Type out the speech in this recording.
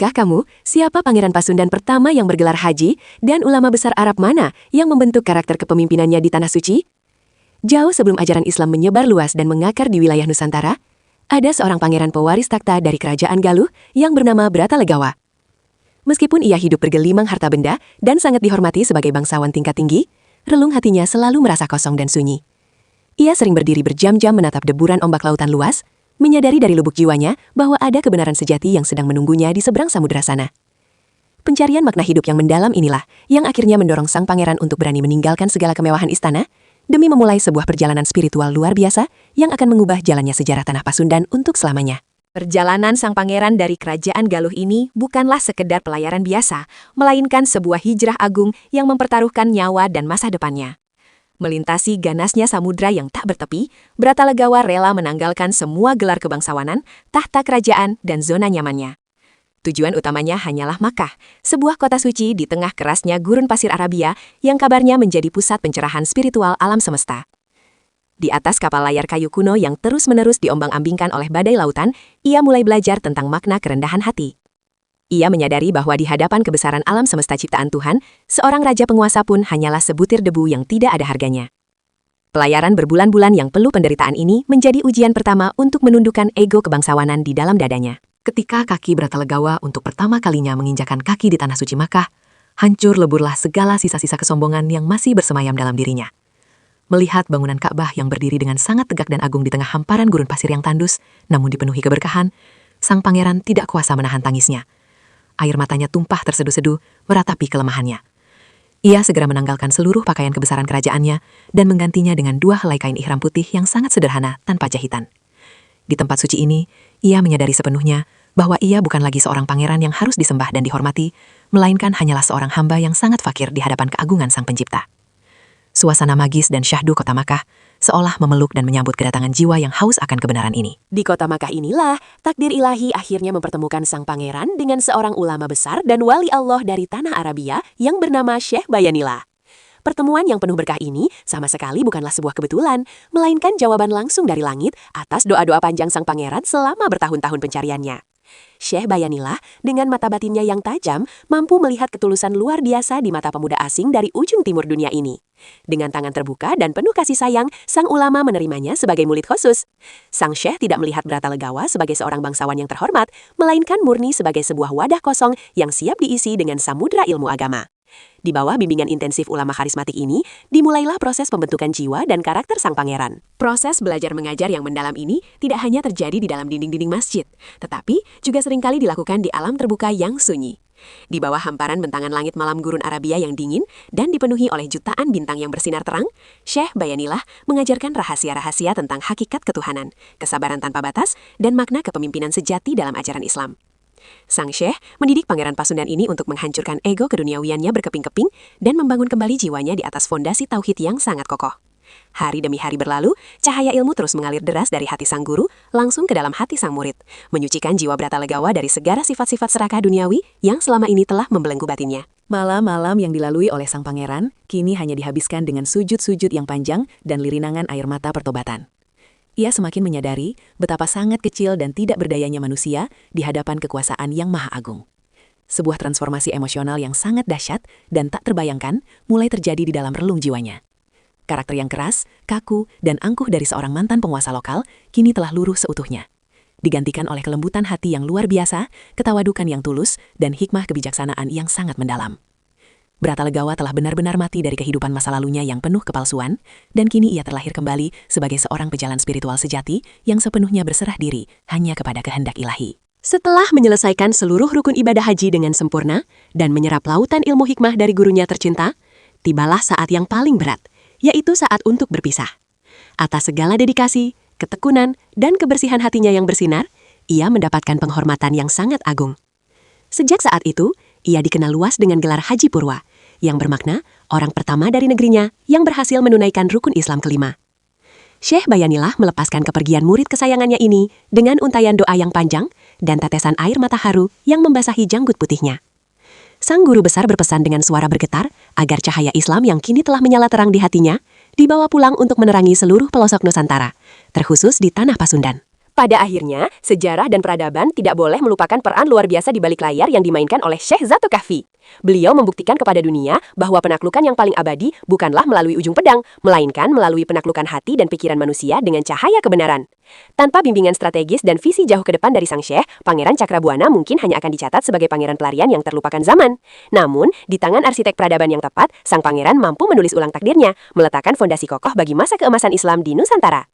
Tahukah kamu, siapa Pangeran Pasundan pertama yang bergelar haji, dan ulama besar Arab mana yang membentuk karakter kepemimpinannya di Tanah Suci? Jauh sebelum ajaran Islam menyebar luas dan mengakar di wilayah Nusantara, ada seorang pangeran pewaris takhta dari kerajaan Galuh yang bernama Bratalegawa. Meskipun ia hidup bergelimang harta benda dan sangat dihormati sebagai bangsawan tingkat tinggi, relung hatinya selalu merasa kosong dan sunyi. Ia sering berdiri berjam-jam menatap deburan ombak lautan luas, menyadari dari lubuk jiwanya bahwa ada kebenaran sejati yang sedang menunggunya di seberang samudera sana. Pencarian makna hidup yang mendalam inilah yang akhirnya mendorong sang pangeran untuk berani meninggalkan segala kemewahan istana demi memulai sebuah perjalanan spiritual luar biasa yang akan mengubah jalannya sejarah Tanah Pasundan untuk selamanya. Perjalanan sang pangeran dari kerajaan Galuh ini bukanlah sekedar pelayaran biasa, melainkan sebuah hijrah agung yang mempertaruhkan nyawa dan masa depannya. Melintasi ganasnya samudra yang tak bertepi, Bratalegawa rela menanggalkan semua gelar kebangsawanan, tahta kerajaan, dan zona nyamannya. Tujuan utamanya hanyalah Makkah, sebuah kota suci di tengah kerasnya gurun pasir Arabia yang kabarnya menjadi pusat pencerahan spiritual alam semesta. Di atas kapal layar kayu kuno yang terus-menerus diombang-ambingkan oleh badai lautan, ia mulai belajar tentang makna kerendahan hati. Ia menyadari bahwa di hadapan kebesaran alam semesta ciptaan Tuhan, seorang raja penguasa pun hanyalah sebutir debu yang tidak ada harganya. Pelayaran berbulan-bulan yang penuh penderitaan ini menjadi ujian pertama untuk menundukkan ego kebangsawanan di dalam dadanya. Ketika kaki Bratalegawa untuk pertama kalinya menginjakan kaki di Tanah Suci Makkah, hancur leburlah segala sisa-sisa kesombongan yang masih bersemayam dalam dirinya. Melihat bangunan Ka'bah yang berdiri dengan sangat tegak dan agung di tengah hamparan gurun pasir yang tandus, namun dipenuhi keberkahan, sang pangeran tidak kuasa menahan tangisnya. Air matanya tumpah terseduh-seduh, meratapi kelemahannya. Ia segera menanggalkan seluruh pakaian kebesaran kerajaannya dan menggantinya dengan 2 helai kain ihram putih yang sangat sederhana tanpa jahitan. Di tempat suci ini, ia menyadari sepenuhnya bahwa ia bukan lagi seorang pangeran yang harus disembah dan dihormati, melainkan hanyalah seorang hamba yang sangat fakir di hadapan keagungan Sang Pencipta. Suasana magis dan syahdu kota Makkah seolah memeluk dan menyambut kedatangan jiwa yang haus akan kebenaran ini. Di kota Makkah inilah, takdir ilahi akhirnya mempertemukan sang pangeran dengan seorang ulama besar dan wali Allah dari tanah Arabia yang bernama Syekh Bayanillah. Pertemuan yang penuh berkah ini sama sekali bukanlah sebuah kebetulan, melainkan jawaban langsung dari langit atas doa-doa panjang sang pangeran selama bertahun-tahun pencariannya. Syekh Bayanillah dengan mata batinnya yang tajam mampu melihat ketulusan luar biasa di mata pemuda asing dari ujung timur dunia ini. Dengan tangan terbuka dan penuh kasih sayang, sang ulama menerimanya sebagai murid khusus. Sang Syekh tidak melihat Bratalegawa sebagai seorang bangsawan yang terhormat, melainkan murni sebagai sebuah wadah kosong yang siap diisi dengan samudra ilmu agama. Di bawah bimbingan intensif ulama karismatik ini, dimulailah proses pembentukan jiwa dan karakter sang pangeran. Proses belajar mengajar yang mendalam ini tidak hanya terjadi di dalam dinding-dinding masjid, tetapi juga seringkali dilakukan di alam terbuka yang sunyi. Di bawah hamparan bentangan langit malam gurun Arabia yang dingin dan dipenuhi oleh jutaan bintang yang bersinar terang, Syekh Bayanillah mengajarkan rahasia-rahasia tentang hakikat ketuhanan, kesabaran tanpa batas, dan makna kepemimpinan sejati dalam ajaran Islam. Sang Syekh mendidik Pangeran Pasundan ini untuk menghancurkan ego keduniawiannya berkeping-keping dan membangun kembali jiwanya di atas fondasi tauhid yang sangat kokoh. Hari demi hari berlalu, cahaya ilmu terus mengalir deras dari hati sang guru langsung ke dalam hati sang murid, menyucikan jiwa Bratalegawa dari segala sifat-sifat serakah duniawi yang selama ini telah membelenggu batinnya. Malam-malam yang dilalui oleh sang pangeran kini hanya dihabiskan dengan sujud-sujud yang panjang dan lirinangan air mata pertobatan. Ia semakin menyadari betapa sangat kecil dan tidak berdayanya manusia di hadapan kekuasaan yang maha agung. Sebuah transformasi emosional yang sangat dahsyat dan tak terbayangkan mulai terjadi di dalam relung jiwanya. Karakter yang keras, kaku, dan angkuh dari seorang mantan penguasa lokal kini telah luruh seutuhnya. Digantikan oleh kelembutan hati yang luar biasa, ketawadukan yang tulus, dan hikmah kebijaksanaan yang sangat mendalam. Bratalegawa telah benar-benar mati dari kehidupan masa lalunya yang penuh kepalsuan, dan kini ia terlahir kembali sebagai seorang pejalan spiritual sejati yang sepenuhnya berserah diri hanya kepada kehendak ilahi. Setelah menyelesaikan seluruh rukun ibadah haji dengan sempurna dan menyerap lautan ilmu hikmah dari gurunya tercinta, tibalah saat yang paling berat, yaitu saat untuk berpisah. Atas segala dedikasi, ketekunan, dan kebersihan hatinya yang bersinar, ia mendapatkan penghormatan yang sangat agung. Sejak saat itu, ia dikenal luas dengan gelar Haji Purwa, yang bermakna orang pertama dari negerinya yang berhasil menunaikan rukun Islam kelima. Syekh Bayanillah melepaskan kepergian murid kesayangannya ini dengan untayan doa yang panjang dan tetesan air mata haru yang membasahi janggut putihnya. Sang guru besar berpesan dengan suara bergetar agar cahaya Islam yang kini telah menyala terang di hatinya dibawa pulang untuk menerangi seluruh pelosok Nusantara, terkhusus di Tanah Pasundan. Pada akhirnya, sejarah dan peradaban tidak boleh melupakan peran luar biasa di balik layar yang dimainkan oleh Syekh Zatu Kahfi. Beliau membuktikan kepada dunia bahwa penaklukan yang paling abadi bukanlah melalui ujung pedang, melainkan melalui penaklukan hati dan pikiran manusia dengan cahaya kebenaran. Tanpa bimbingan strategis dan visi jauh ke depan dari sang Syekh, Pangeran Cakrabuana mungkin hanya akan dicatat sebagai pangeran pelarian yang terlupakan zaman. Namun, di tangan arsitek peradaban yang tepat, sang pangeran mampu menulis ulang takdirnya, meletakkan fondasi kokoh bagi masa keemasan Islam di Nusantara.